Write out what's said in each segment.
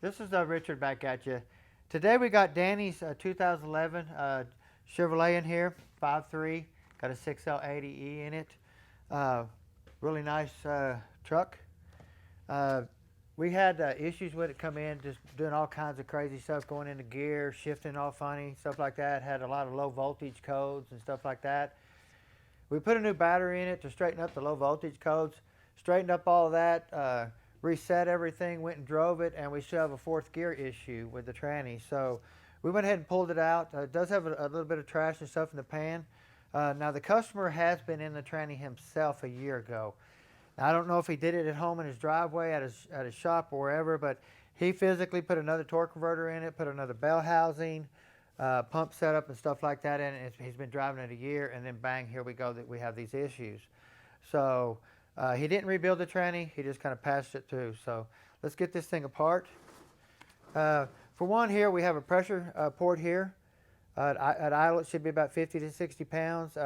This is Richard back at you. Today we got Danny's 2011 Chevrolet in here, 5.3, got a 6L80E in it. Uh, really nice truck. Uh, we had issues with it come in, just doing all kinds of crazy stuff, going into gear, shifting all funny, stuff like that. Had a lot of low voltage codes and stuff like that. We put a new battery in it to straighten up the low voltage codes, straightened up all of that, reset everything, went and drove it, and we still have a fourth gear issue with the tranny. So we went ahead and pulled it out. It does have a little bit of trash and stuff in the pan. Now the customer has been in the tranny himself a year ago. Now, I don't know if he did it at home in his driveway, at his shop, or wherever, but he physically put another torque converter in it, put another bell housing, pump setup and stuff like that in it. He's been driving it a year, and then bang, here we go, that we have these issues. So he didn't rebuild the tranny, he just kind of passed it through. So let's get this thing apart. For one, here we have a pressure port here. At idle, it should be about 50 to 60 pounds.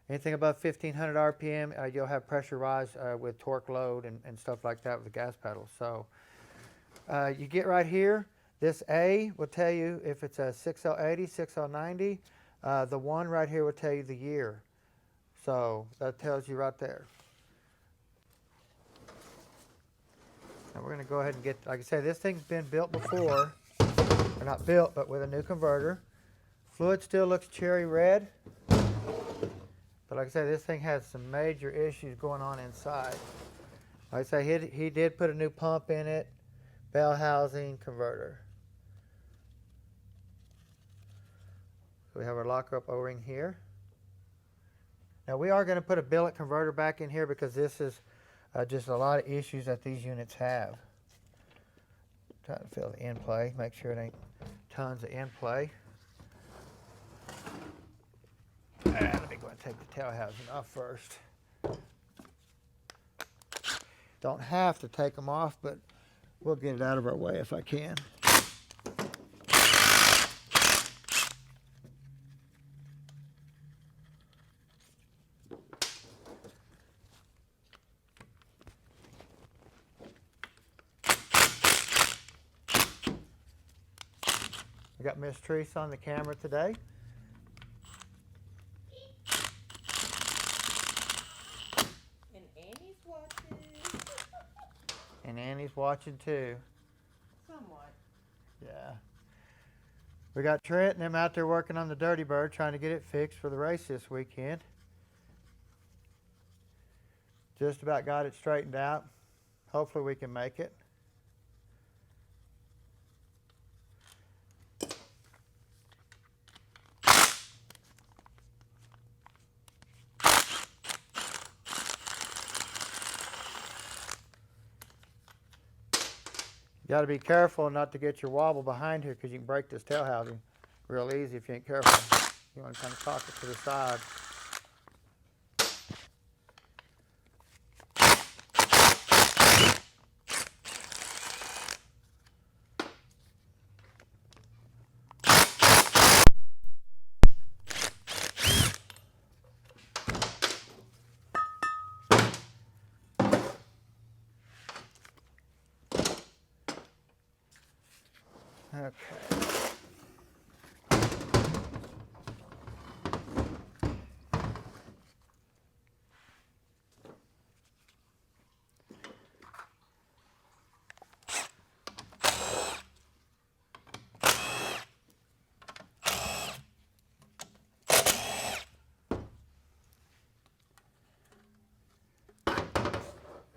Anything above 1500 RPM, you'll have pressure rise with torque load and stuff like that with the gas pedal. So you get right here. This A will tell you if it's a 6L80, 6L90. The 1 right here will tell you the year. So that tells you right there. Now we're going to go ahead and get, like I said, this thing's been built before. Or not built, but with a new converter. Fluid still looks cherry red. But like I said, this thing has some major issues going on inside. Like I say, he did put a new pump in it, bell housing, converter. So we have our lock-up O-ring here. Now we are going to put a billet converter back in here because this is just a lot of issues that these units have. Try to feel the end play, make sure it ain't tons of end play. Let me go and take the tail housing off first. Don't have to take them off, but we'll get it out of our way if I can. I got Miss Treese on the camera today. And Annie's watching too. Somewhat. Yeah. We got Trent and them out there working on the Dirty Bird, trying to get it fixed for the race this weekend. Just about got it straightened out. Hopefully we can make it. You got to be careful not to get your wobble behind here because you can break this tail housing real easy if you ain't careful. You want to kind of cock it to the side. Okay.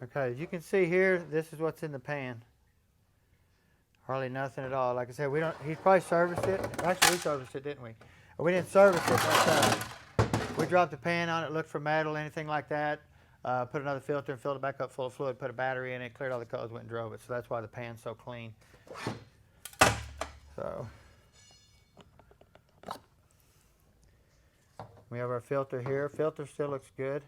Okay, as you can see here, this is what's in the pan. Hardly nothing at all. Like I said, he probably serviced it. Actually, we serviced it, didn't we? We didn't service it, but we dropped the pan on it, looked for metal, anything like that. Put another filter and filled it back up full of fluid, put a battery in it, cleared all the codes, went and drove it. So that's why the pan's so clean. So we have our filter here. Filter still looks good.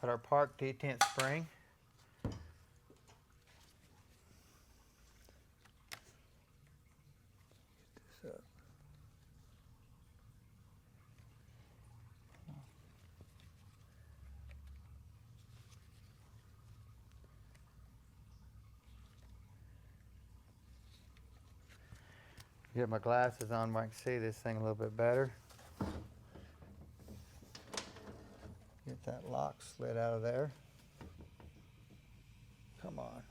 Got our Park detent spring. it. Get my glasses on where I can see this thing a little bit better. Get that lock slid out of there. Come on.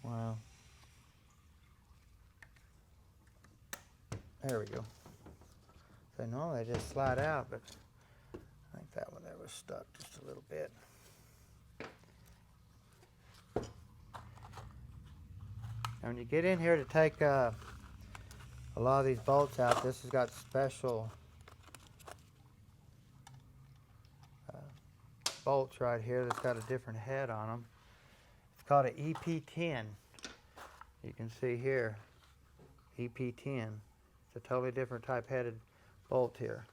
Wow. There we go. So normally they just slide out, but I think that one there was stuck just a little bit. And when you get in here to take a lot of these bolts out, this has got special bolts right here that's got a different head on them. It's called an EP10. You can see here, EP10. It's a totally different type headed bolt here.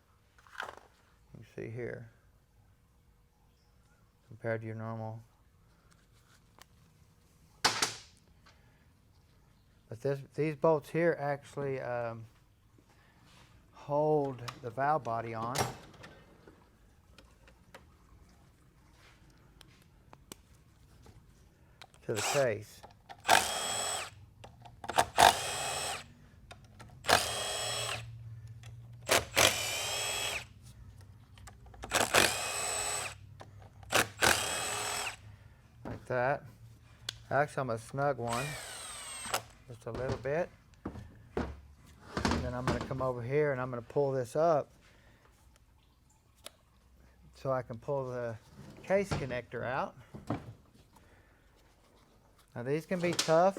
You can see here, compared to your normal. But these bolts here actually hold the valve body on. To the case. Like that. Actually, I'm going to snug one just a little bit. And then I'm going to come over here and I'm going to pull this up so I can pull the case connector out. Now these can be tough.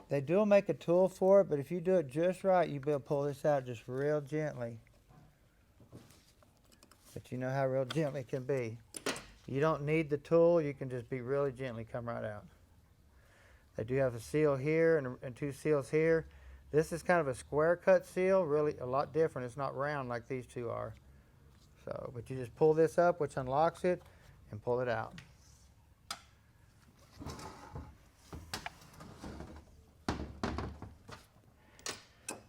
They do make a tool for it, but if you do it just right, you'll be able to pull this out just real gently. But you know how real gently it can be. You don't need the tool, you can just be really gently come right out. They do have a seal here and two seals here. This is kind of a square cut seal, really a lot different. It's not round like these two are. So, but you just pull this up, which unlocks it, and pull it out.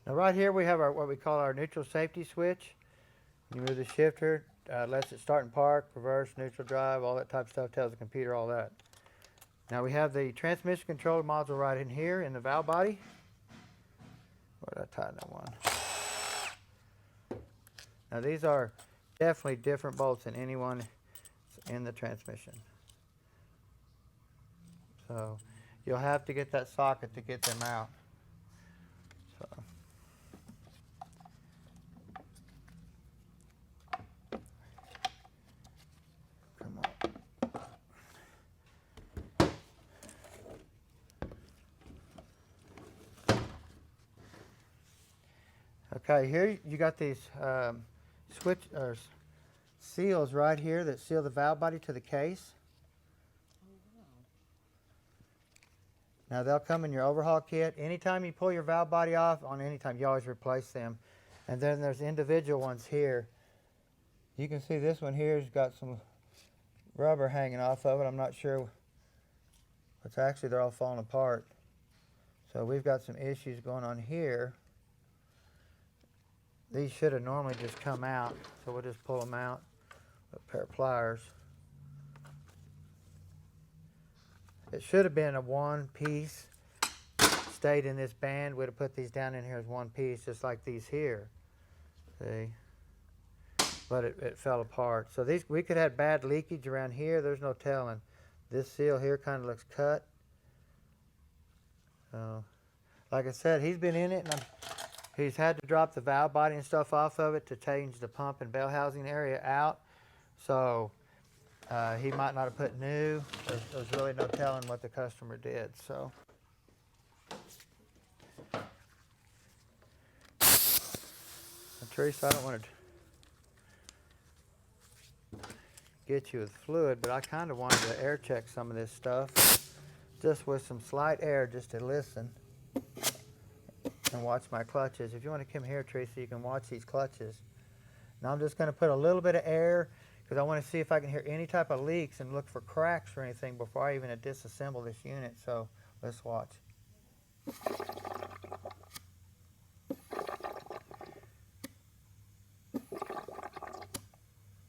Now right here we have our what we call our neutral safety switch. You move the shifter, lets it start and park, reverse, neutral drive, all that type of stuff, tells the computer all that. Now we have the transmission control module right in here in the valve body. Where did I tighten that one? Now these are definitely different bolts than any one in the transmission. So you'll have to get that socket to get them out. So. Come on. Okay, here you got these switch or seals right here that seal the valve body to the case. Now they'll come in your overhaul kit. Anytime you pull your valve body off, on any time, you always replace them. And then there's individual ones here. You can see this one here has got some rubber hanging off of it. I'm not sure. It's actually, they're all falling apart. So we've got some issues going on here. These should have normally just come out, so we'll just pull them out with a pair of pliers. It should have been a one piece, stayed in this band. We'd have put these down in here as one piece, just like these here. See? But it fell apart. So these, we could have bad leakage around here. There's no telling. This seal here kind of looks cut. So, like I said, he's been in it, and he's had to drop the valve body and stuff off of it to change the pump and bell housing area out. So he might not have put new. There's really no telling what the customer did. So. Teresa, I don't want to get you with fluid, but I kind of wanted to air check some of this stuff just with some slight air just to listen and watch my clutches. If you want to come here, Teresa, you can watch these clutches. Now I'm just going to put a little bit of air because I want to see if I can hear any type of leaks and look for cracks or anything before I even disassemble this unit. So let's watch.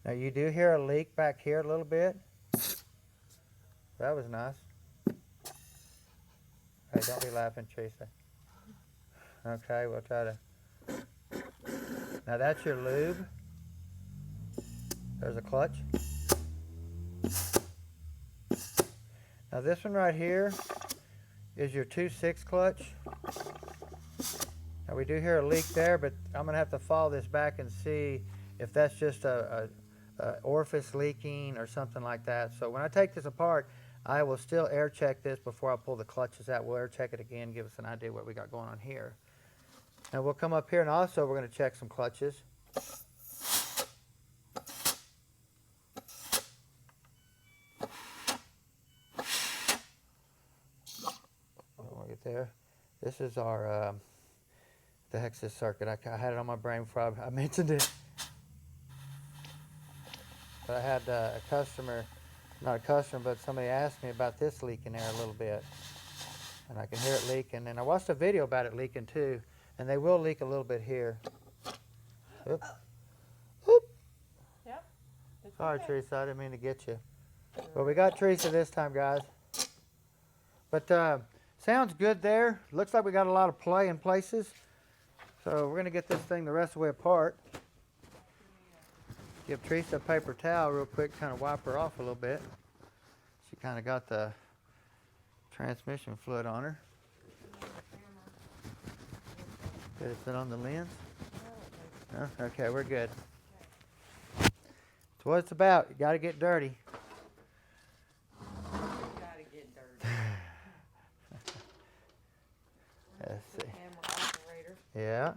Now you do hear a leak back here a little bit. That was nice. Hey, don't be laughing, Teresa. Okay, we'll try to. Now that's your lube. There's a clutch. Now this one right here is your 2/6 clutch. Now we do hear a leak there, but I'm gonna have to follow this back and see if that's just a orifice leaking or something like that. So when I take this apart, I will still air check this before I pull the clutches out. We'll air check it again, give us an idea what we got going on here. Now we'll come up here and also we're gonna check some clutches. There. This is our, the heck's this circuit? I had it on my brain before I mentioned it. But I had a customer, not a customer, but somebody asked me about this leaking there a little bit. And I can hear it leaking. And I watched a video about it leaking too. And they will leak a little bit here. Oop. Oop. Yep. Sorry, okay. Teresa, I didn't mean to get you. But we got Teresa this time, guys. But, sounds good there. Looks like we got a lot of play in places. So we're going to get this thing the rest of the way apart. Give Teresa a paper towel real quick, kind of wipe her off a little bit. She kind of got the transmission fluid on her. Did it fit on the lens? No? Okay, we're good. That's what it's about. You got to get dirty. Let's see. Camera operator. Yeah.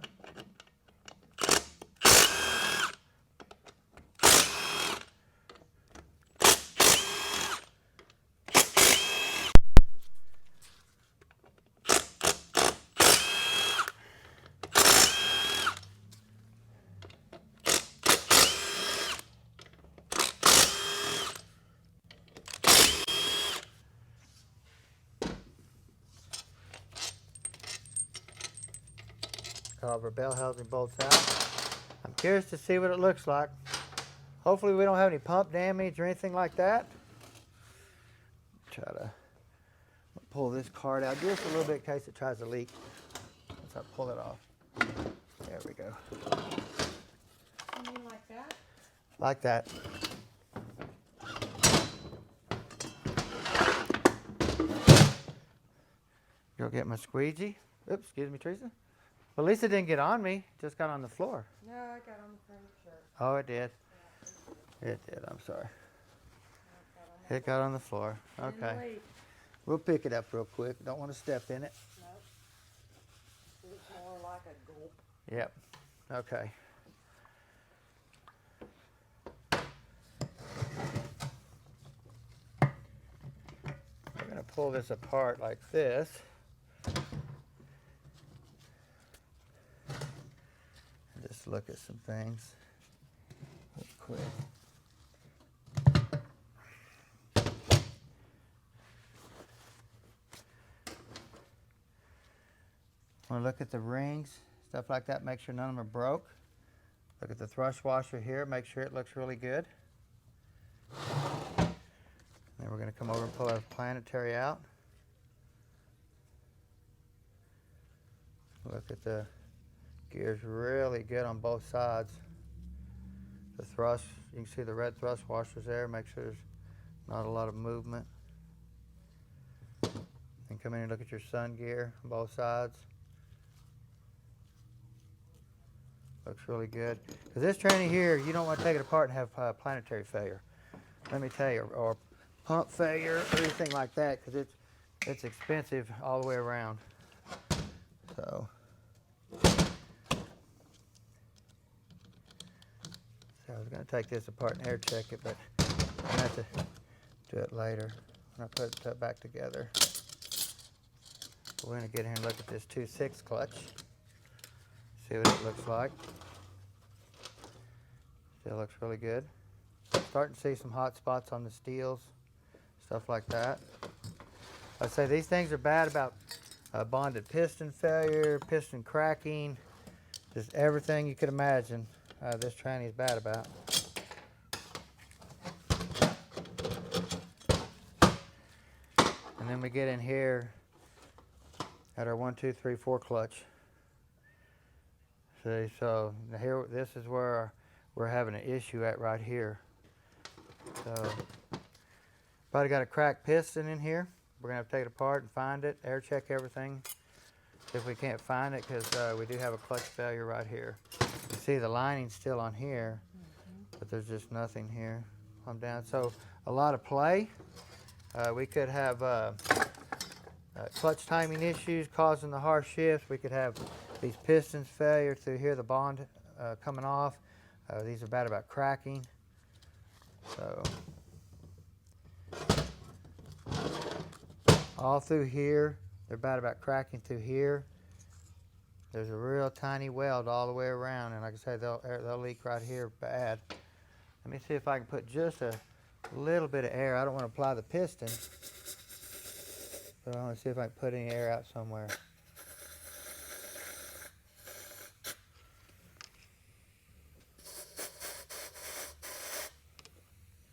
Got all of our bell housing bolts out. I'm curious to see what it looks like. Hopefully we don't have any pump damage or anything like that. Try to pull this card out just a little bit in case it tries to leak. Once I pull it off. There we go. You mean like that? Like that. Go get my squeegee. Oops, excuse me, Teresa. Well, at least it didn't get on me. Just got on the floor. No, I got on the furniture. Oh, it did. Yeah, it did. I'm sorry. It got on the floor. Okay. We'll pick it up real quick. Don't want to step in it. Nope. It's more like a gulp. Yep. Okay. We're going to pull this apart like this. Just look at some things real quick. Want to look at the rings, stuff like that, make sure none of them are broke. Look at the thrust washer here, make sure it looks really good. Then we're going to come over and pull our planetary out. Look at the gears, really good on both sides. The thrust, you can see the red thrust washers there, make sure there's not a lot of movement. And come in and look at your sun gear on both sides. Looks really good. Because this tranny here, you don't want to take it apart and have planetary failure. Let me tell you, or pump failure or anything like that, because it's expensive all the way around. So I was going to take this apart and air check it, but I'm going to have to do it later when I put it back together. We're going to get here and look at this 2/6 clutch. See what it looks like. Still looks really good. Starting to see some hot spots on the steels, stuff like that. I'd say these things are bad about bonded piston failure, piston cracking, just everything you could imagine this tranny is bad about. And then we get in here at our 1, 2, 3, 4 clutch. See, so here, this is where we're having an issue at right here. So, probably got a cracked piston in here. We're gonna have to take it apart and find it, air check everything. If we can't find it, because we do have a clutch failure right here. You see the lining's still on here, but there's just nothing here. I'm down. So a lot of play. We could have clutch timing issues causing the harsh shifts. We could have these pistons failure through here, the bond coming off. These are bad about cracking. So all through here, they're bad about cracking through here. There's a real tiny weld all the way around, and like I said, they'll leak right here bad. Let me see if I can put just a little bit of air. I don't want to apply the piston, but I want to see if I can put any air out somewhere.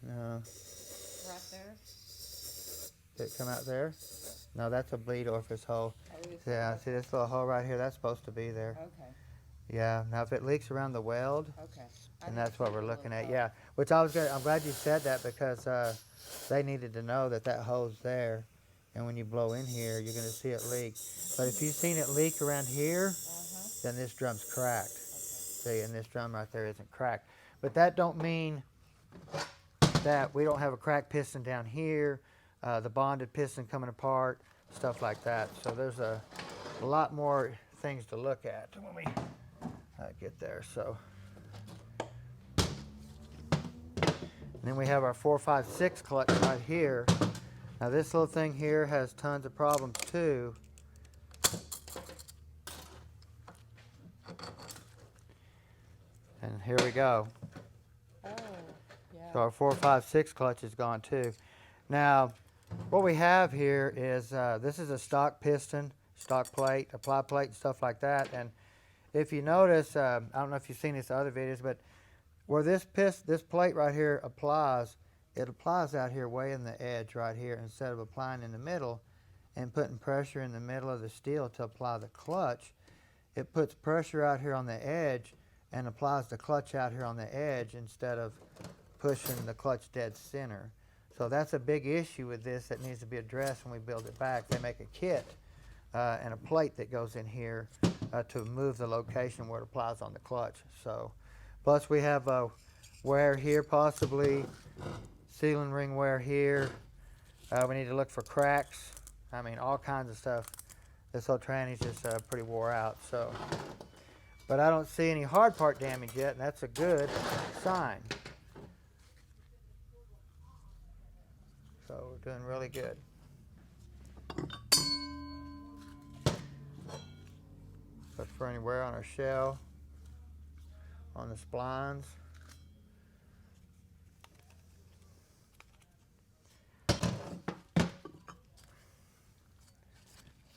No. Right there? Did it come out there? No, that's a bleed orifice hole. Oh, Yeah, see this little hole right here? That's supposed to be there. Okay, Yeah, now if it leaks around the weld, okay. and that's what we're looking at. Yeah, which I'm glad you said that, because they needed to know that that hole's there, and when you blow in here, you're going to see it leak. But if you've seen it leak around here, then this drum's cracked. See, and this drum right there isn't cracked. But that don't mean that we don't have a cracked piston down here, the bonded piston coming apart, stuff like that. So there's a lot more things to look at when we get there. So. And then we have our 4, 5, 6 clutch right here. Now this little thing here has tons of problems too. And here we go. Oh, yeah. So our 4, 5, 6 clutch is gone too. Now, what we have here is, this is a stock piston, stock plate, apply plate, and stuff like that. And if you notice, I don't know if you've seen this in other videos, but where this plate right here applies, it applies out here way in the edge right here, instead of applying in the middle and putting pressure in the middle of the steel to apply the clutch. It puts pressure out here on the edge and applies the clutch out here on the edge instead of pushing the clutch dead center. So that's a big issue with this that needs to be addressed when we build it back. They make a kit and a plate that goes in here to move the location where it applies on the clutch. So. Plus we have wear here, possibly sealing ring wear here. We need to look for cracks. I mean, all kinds of stuff. This whole tranny's just pretty wore out. So, but I don't see any hard part damage yet, and that's a good sign. So we're doing really good. Look for any wear on our shell, on the splines.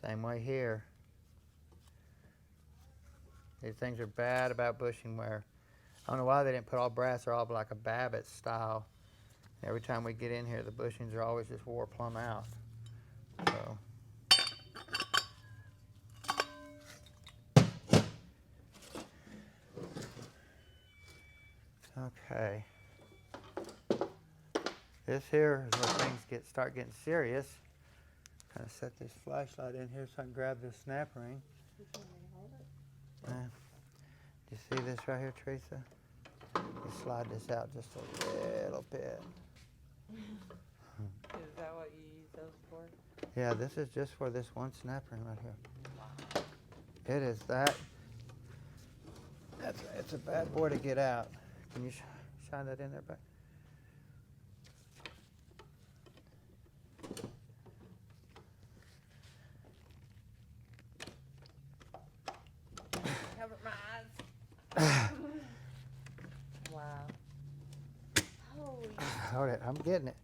Same way here. These things are bad about bushing wear. I don't know why they didn't put all brass or all like a Babbitt style. Every time we get in here, the bushings are always just wore plumb out. So. Okay. This here is where things start getting serious. Kind of set this flashlight in here so I can grab this snap ring. Do you see this right here, Teresa? You slide this out just a little bit. Is that what you use those for? Yeah, this is just for this one snap ring right here. It is that. It's a bad boy to get out. Can you shine that in there, back? Cover my eyes. Wow. Oh. I'm getting it.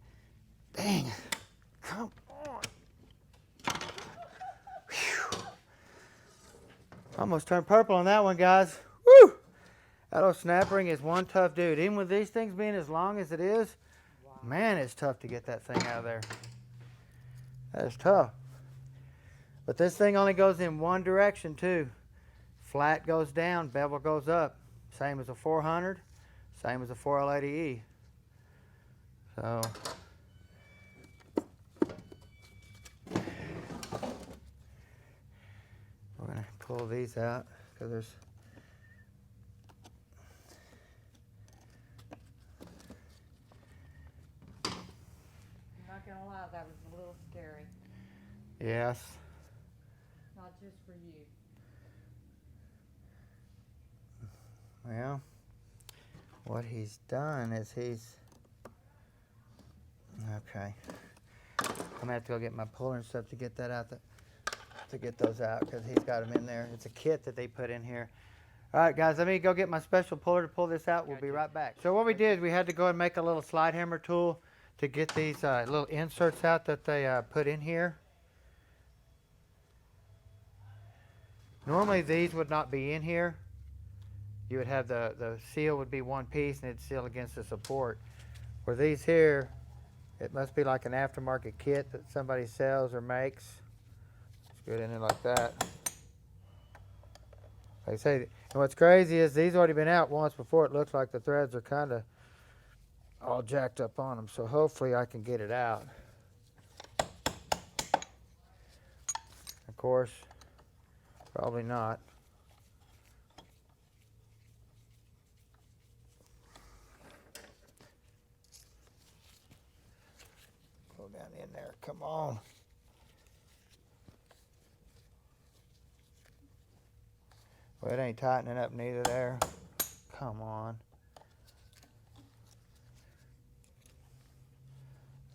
Dang. Come on. Whew. Almost turned purple on that one, guys. Woo! That old snap ring is one tough dude. Even with these things being as long as it is, Wow. man, it's tough to get that thing out of there. That is tough. But this thing only goes in one direction, too. Flat goes down, bevel goes up. Same as a 400, same as a 4L80E. So, we're going to pull these out because there's... I'm not gonna lie, that was a little scary. Yes. Not just for you. Well, what he's done is he's... Okay. I'm going to have to go get my puller and stuff to get that out, to get those out, because he's got them in there. It's a kit that they put in here. All right, guys, let me go get my special puller to pull this out. We'll be right back. So what we did, we had to go and make a little slide hammer tool to get these little inserts out that they put in here. Normally these would not be in here. You would have the seal would be one piece and it'd seal against the support. Where these here, it must be like an aftermarket kit that somebody sells or makes. Just go in there like that. Like I say, and what's crazy is these already been out once before. It looks like the threads are kind of all jacked up on them. So hopefully I can get it out. Of course, probably not. Go down in there, come on. Well, it ain't tightening up neither there. Come on.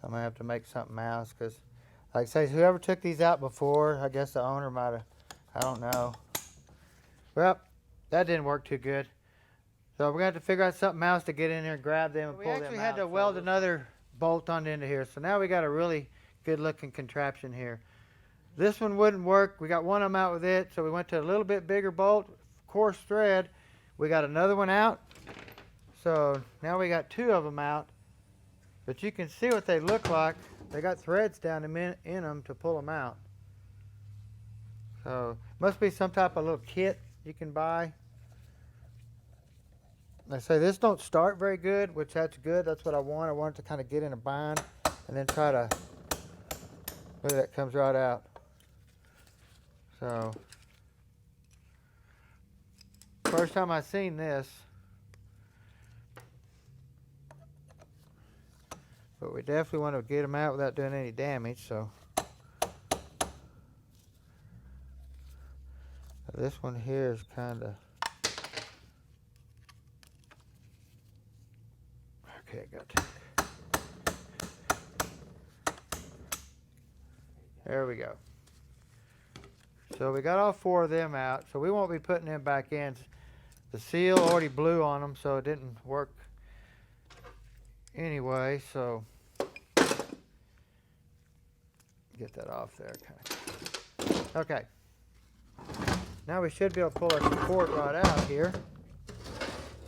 I'm gonna have to make something else because, like I say, whoever took these out before, I guess the owner might have, I don't know. Well, that didn't work too good. So we're gonna have to figure out something else to get in there and grab them and pull them out. We actually had to weld another bolt on into here. So now we got a really good looking contraption here. This one wouldn't work. We got one of them out with it, so we went to a little bit bigger bolt, coarse thread. We got another one out. So now we got two of them out. But you can see what they look like. They got threads down in them to pull them out. So must be some type of little kit you can buy. I say this don't start very good, which that's good. That's what I want. I want it to kind of get in a bind and then try to, look, that comes right out. So, first time I seen this. But we definitely want to get them out without doing any damage, so. This one here is kind of, okay, got to. There we go. So we got all four of them out, so we won't be putting them back in. The seal already blew on them, so it didn't work anyway, so get that off there, kind of. Okay. Now we should be able to pull our support right out here.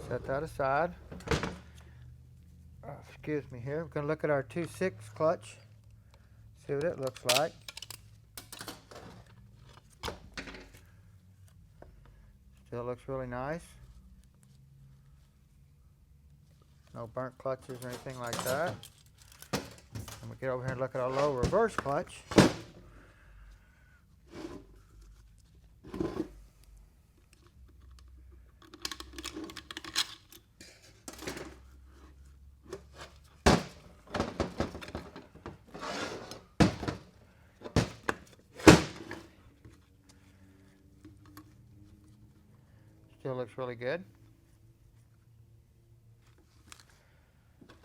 Set that aside. Excuse me here. We're going to look at our 2.6 clutch. See what it looks like. Still looks really nice. No burnt clutches or anything like that. I'm going to get over here and look at our low reverse clutch. Still looks really good.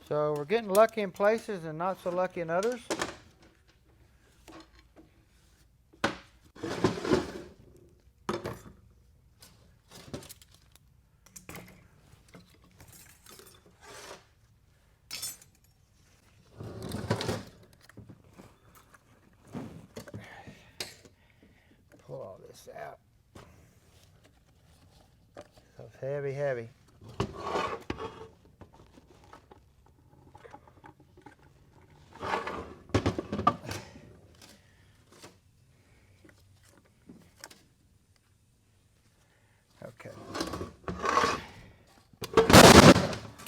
So we're getting lucky in places and not so lucky in others. this out. So it's heavy, heavy. Okay.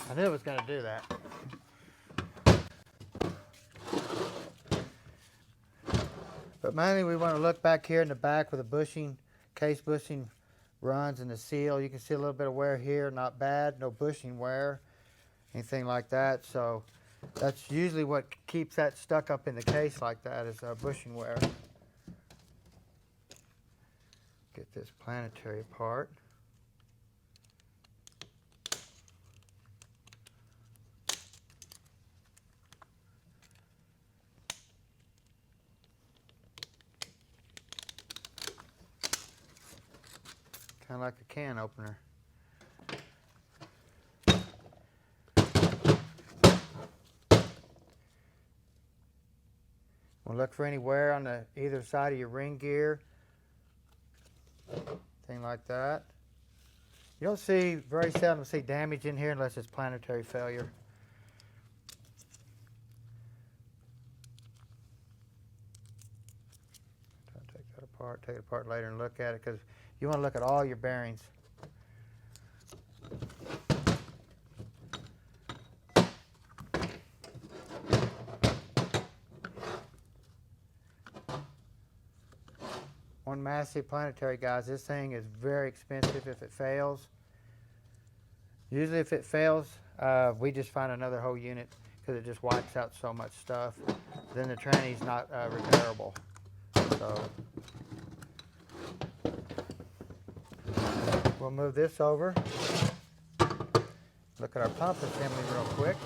I knew it was going to do that. But mainly we want to look back here in the back where the bushing, case bushing runs and the seal. You can see a little bit of wear here, not bad, no bushing wear, anything like that. So that's usually what keeps that stuck up in the case like that is bushing wear. Get this planetary apart. Kind of like a can opener. We'll look for any wear on the either side of your ring gear. Thing like that. You don't see, very seldom see damage in here unless it's planetary failure. Take that apart, take it apart later and look at it because you want to look at all your bearings. One massive planetary, guys. This thing is very expensive if it fails. Usually if it fails, we just find another whole unit because it just wipes out so much stuff. Then the tranny's not repairable. So we'll move this over. Look at our pump assembly real quick.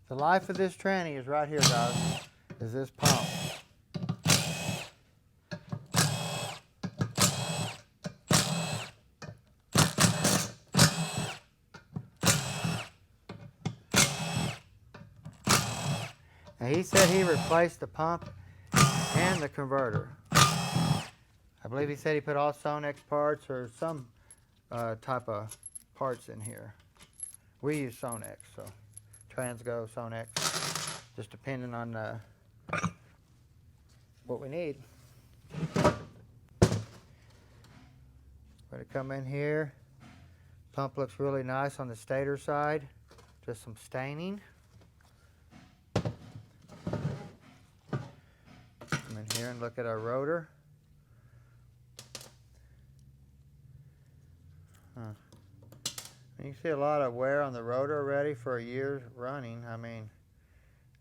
The life of this tranny is right here, guys, is this pump. Now he said he replaced the pump and the converter. I believe he said he put all Sonex parts or some type of parts in here. We use Sonex, so Transgo, Sonex, just depending on what we need. Going to come in here. Pump looks really nice on the stator side. Just some staining. Come in here and look at our rotor. You can see a lot of wear on the rotor already for a year running. I mean,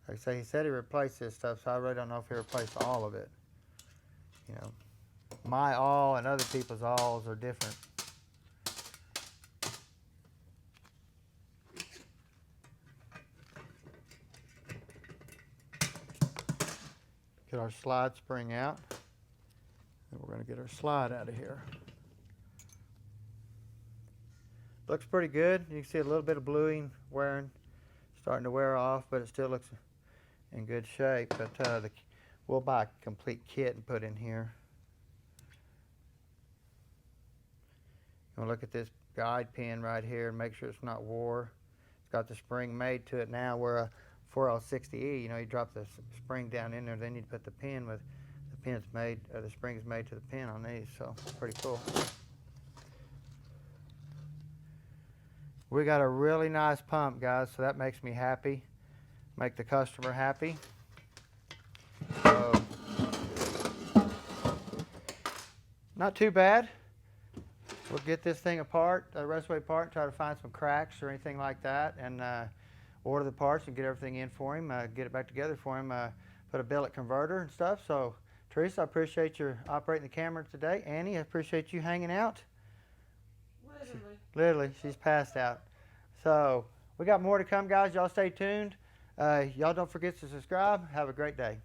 like I say, he said he replaced this stuff, so I really don't know if he replaced all of it. You know, my all and other people's alls are different. Get our slide spring out. And we're going to get our slide out of here. Looks pretty good. You can see a little bit of bluing wearing, starting to wear off, but it still looks in good shape. But we'll buy a complete kit and put in here. You want to look at this guide pin right here and make sure it's not wore. It's got the spring made to it now where a 4L60E, you know, you drop the spring down in there, then you put the pin with the pin's made, the spring is made to the pin on these, so pretty cool. We got a really nice pump, guys, so that makes me happy. Make the customer happy. So, not too bad. We'll get this thing apart, the rest of the way apart, try to find some cracks or anything like that, and order the parts and get everything in for him, get it back together for him, put a billet converter and stuff. So, Teresa, I appreciate your operating the camera today. Annie, I appreciate you hanging out. Literally, she's passed out. So, we got more to come, guys. Y'all stay tuned. Y'all don't forget to subscribe. Have a great day.